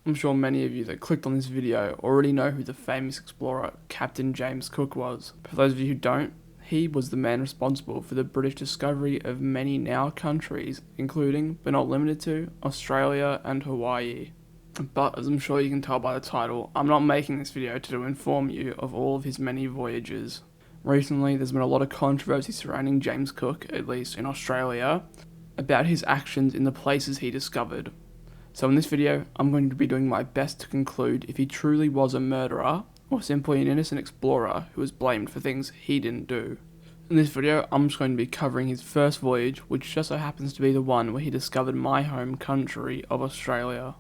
I'm sure many of you that clicked on this video already know who the famous explorer Captain James Cook was. For those of you who don't, he was the man responsible for the British discovery of many now countries, including, but not limited to, Australia and Hawaii. But as I'm sure you can tell by the title, I'm not making this video to inform you of all of his many voyages. Recently, there's been a lot of controversy surrounding James Cook, at least in Australia, about his actions in the places he discovered. So in this video, I'm going to be doing my best to conclude if he truly was a murderer, or simply an innocent explorer who was blamed for things he didn't do. In this video, I'm just going to be covering his first voyage, which just so happens to be the one where he discovered my home country of Australia.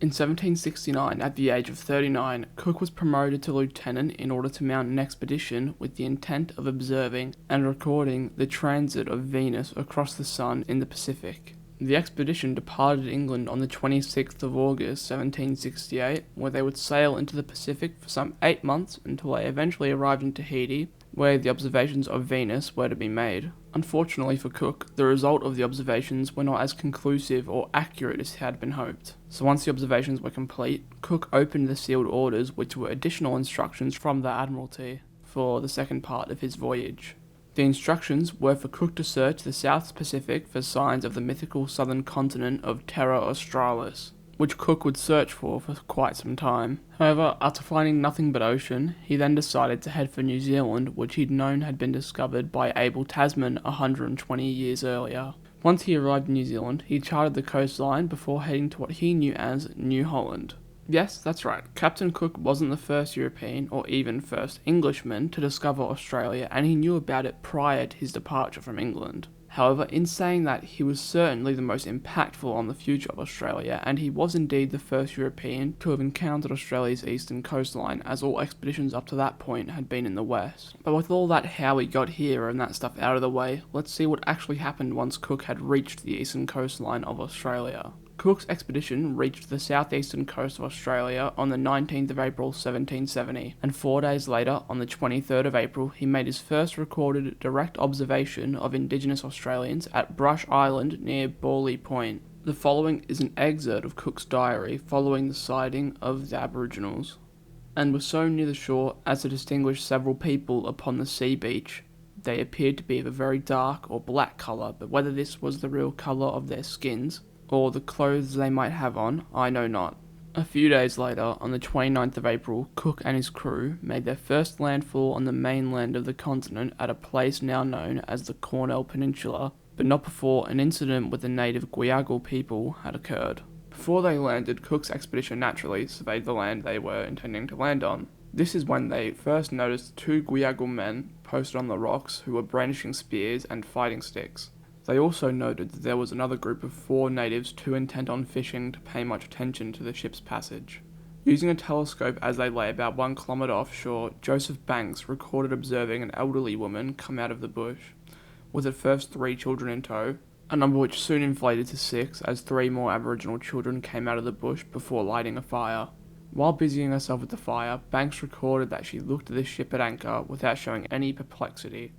In 1769, at the age of 39, Cook was promoted to lieutenant in order to mount an expedition with the intent of observing and recording the transit of Venus across the Sun in the Pacific. The expedition departed England on the 26th of August 1768, where they would sail into the Pacific for some 8 months until they eventually arrived in Tahiti, where the observations of Venus were to be made. Unfortunately for Cook, the result of the observations were not as conclusive or accurate as had been hoped. So once the observations were complete, Cook opened the sealed orders, which were additional instructions from the Admiralty for the second part of his voyage. The instructions were for Cook to search the South Pacific for signs of the mythical southern continent of Terra Australis, which Cook would search for quite some time. However, after finding nothing but ocean, he then decided to head for New Zealand, which he'd known had been discovered by Abel Tasman 120 years earlier. Once he arrived in New Zealand, he charted the coastline before heading to what he knew as New Holland. Yes, that's right, Captain Cook wasn't the first European or even first Englishman to discover Australia, and he knew about it prior to his departure from England. However, in saying that, he was certainly the most impactful on the future of Australia, and he was indeed the first European to have encountered Australia's eastern coastline, as all expeditions up to that point had been in the west. But with all that how he got here and that stuff out of the way, let's see what actually happened once Cook had reached the eastern coastline of Australia. Cook's expedition reached the southeastern coast of Australia on the 19th of April 1770, and 4 days later, on the 23rd of April, he made his first recorded direct observation of Indigenous Australians at Brush Island near Bawley Point. The following is an excerpt of Cook's diary following the sighting of the Aboriginals, and was so near the shore as to distinguish several people upon the sea beach. They appeared to be of a very dark or black colour, but whether this was the real colour of their skins, or the clothes they might have on, I know not. A few days later, on the 29th of April, Cook and his crew made their first landfall on the mainland of the continent at a place now known as the Cornell Peninsula, but not before an incident with the native Guyagal people had occurred. Before they landed, Cook's expedition naturally surveyed the land they were intending to land on. This is when they first noticed 2 Guyagal men posted on the rocks who were brandishing spears and fighting sticks. They also noted that there was another group of 4 natives too intent on fishing to pay much attention to the ship's passage. Using a telescope as they lay about 1 kilometre offshore, Joseph Banks recorded observing an elderly woman come out of the bush, with at first 3 children in tow, a number which soon inflated to 6 as 3 more Aboriginal children came out of the bush before lighting a fire. While busying herself with the fire, Banks recorded that she looked at the ship at anchor without showing any perplexity.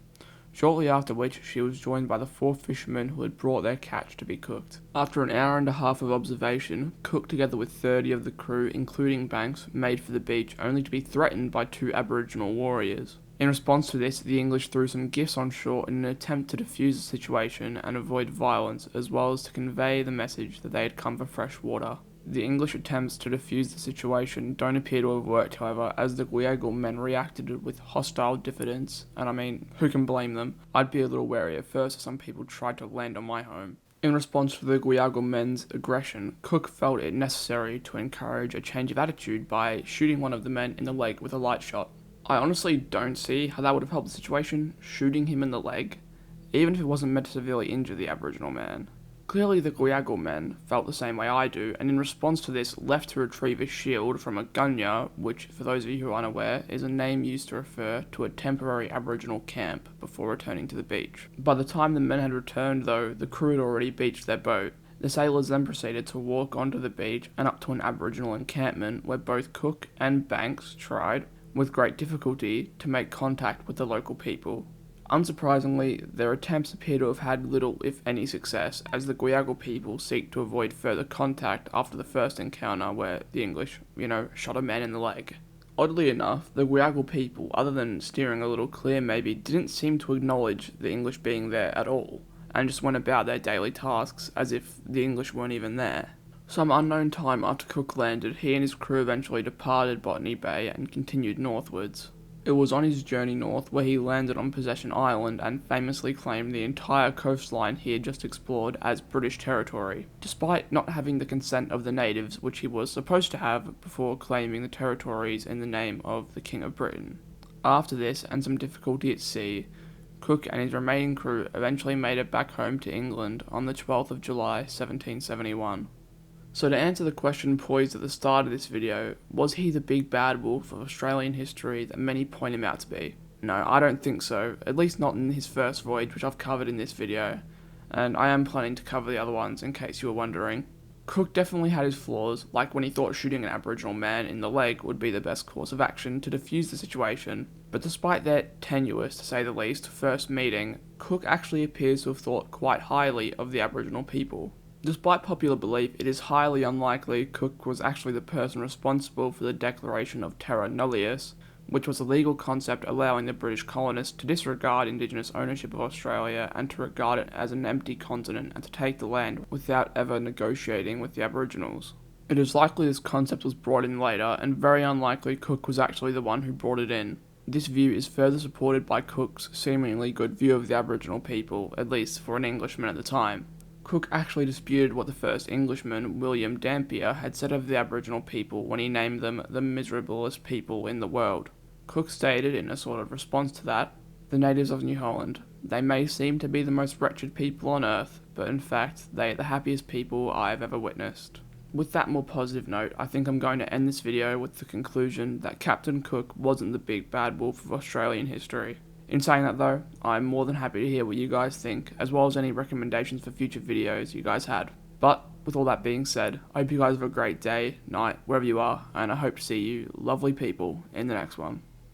Shortly after which, she was joined by the 4 fishermen who had brought their catch to be cooked. After an hour and a half of observation, Cook together with 30 of the crew, including Banks, made for the beach, only to be threatened by 2 Aboriginal warriors. In response to this, the English threw some gifts on shore in an attempt to defuse the situation and avoid violence, as well as to convey the message that they had come for fresh water. The English attempts to defuse the situation don't appear to have worked, however, as the Guyagal men reacted with hostile diffidence, and I mean, who can blame them? I'd be a little wary at first as some people tried to land on my home. In response to the Guyagal men's aggression, Cook felt it necessary to encourage a change of attitude by shooting one of the men in the leg with a light shot. I honestly don't see how that would have helped the situation, shooting him in the leg, even if it wasn't meant to severely injure the Aboriginal man. Clearly the Guyagal men felt the same way I do, and in response to this left to retrieve a shield from a gunya, which, for those of you who are unaware, is a name used to refer to a temporary Aboriginal camp before returning to the beach. By the time the men had returned though, the crew had already beached their boat. The sailors then proceeded to walk onto the beach and up to an Aboriginal encampment where both Cook and Banks tried, with great difficulty, to make contact with the local people. Unsurprisingly, their attempts appear to have had little, if any, success, as the Guyagal people seek to avoid further contact after the first encounter where the English, shot a man in the leg. Oddly enough, the Guyagal people, other than steering a little clear maybe, didn't seem to acknowledge the English being there at all, and just went about their daily tasks as if the English weren't even there. Some unknown time after Cook landed, he and his crew eventually departed Botany Bay and continued northwards. It was on his journey north where he landed on Possession Island and famously claimed the entire coastline he had just explored as British territory, despite not having the consent of the natives, which he was supposed to have before claiming the territories in the name of the King of Britain. After this, and some difficulty at sea, Cook and his remaining crew eventually made it back home to England on the 12th of July 1771. So to answer the question posed at the start of this video, was he the big bad wolf of Australian history that many point him out to be? No, I don't think so, at least not in his first voyage, which I've covered in this video, and I am planning to cover the other ones in case you were wondering. Cook definitely had his flaws, like when he thought shooting an Aboriginal man in the leg would be the best course of action to defuse the situation, but despite their tenuous, to say the least, first meeting, Cook actually appears to have thought quite highly of the Aboriginal people. Despite popular belief, it is highly unlikely Cook was actually the person responsible for the declaration of terra nullius, which was a legal concept allowing the British colonists to disregard Indigenous ownership of Australia and to regard it as an empty continent and to take the land without ever negotiating with the Aboriginals. It is likely this concept was brought in later, and very unlikely Cook was actually the one who brought it in. This view is further supported by Cook's seemingly good view of the Aboriginal people, at least for an Englishman at the time. Cook actually disputed what the first Englishman, William Dampier, had said of the Aboriginal people when he named them the miserablest people in the world. Cook stated, in a sort of response to that, "The natives of New Holland, they may seem to be the most wretched people on earth, but in fact, they are the happiest people I have ever witnessed." With that more positive note, I think I'm going to end this video with the conclusion that Captain Cook wasn't the big bad wolf of Australian history. In saying that though, I'm more than happy to hear what you guys think, as well as any recommendations for future videos you guys had. But, with all that being said, I hope you guys have a great day, night, wherever you are, and I hope to see you, lovely people, in the next one.